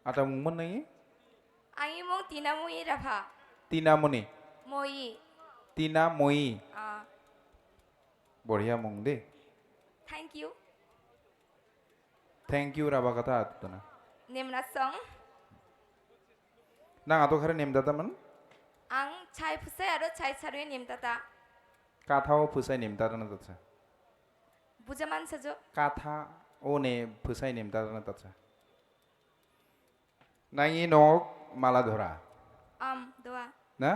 Ata mungman nai? Ang imong tinamuhi Rabha. Tina Moni. Moyi. Tina Moi. Ah, बढ़िया mung de. thank you. Thank you raba kata atuna. Nimna song. Nang ato khare nem data man? Ang chai phusai aro chai sarui nimtata. Kathao phusai nem data na tatsa. Bujaman sajo. Katha o ne phusai nem data na tatsa. Nai nok mala dhora. Doa. না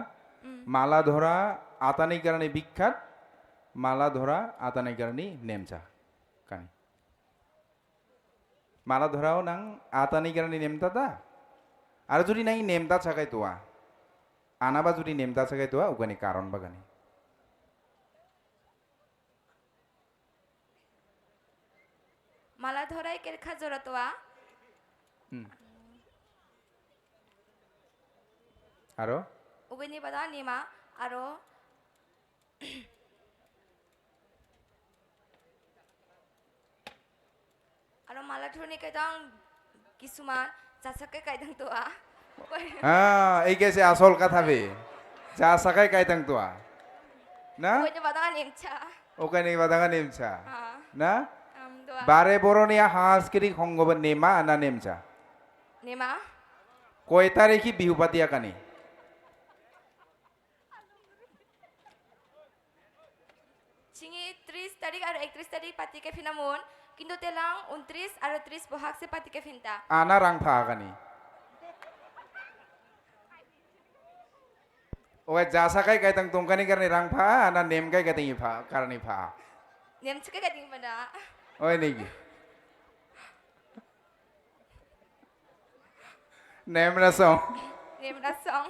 মালা ধরা আতানি কারণে বিখ্যাত মালা ধরা আতানি কারণে নেমচা কানি মালা ধরাও নাং আতানি কারণে নেমতা তা আর যদি নাই নেমতা ছাকাই তোয়া আনাবা যদি নেমতা ছাকাই তোয়া ওখানে কারণ বাগানি Mala thorai kerkha joratoa. আরো Ugini bada nima aro aro mala thoni kaidang kisuman chasake kaidang toa. হ্যাঁ এই গেছে আসল কথা বে যা সাকাই কাইতাং তোয়া না Ugini bada nimcha. ওখানে বাদাঙ্গা নেমচা Ah, না doa. বারে বরনিয়া সাংস্কৃতিক সংগঠন নেমা না নেমচা Nima. কয় তারিখে বিহু পাতিয়া কানি Chingi 30 tarik aro 31 tarik pati ke finamun. Kintu telang 29 aro 30 bohak se pati ke finta. আনা রাং ফা কানি ওই যা সাকাই কাইতাং তুমকানি কারণে রাং ফা না নেম কাই কাইতাং ফা কারণে ফা Nem chike kading pada. ওই নাকি নেম রাসং Nem rasong.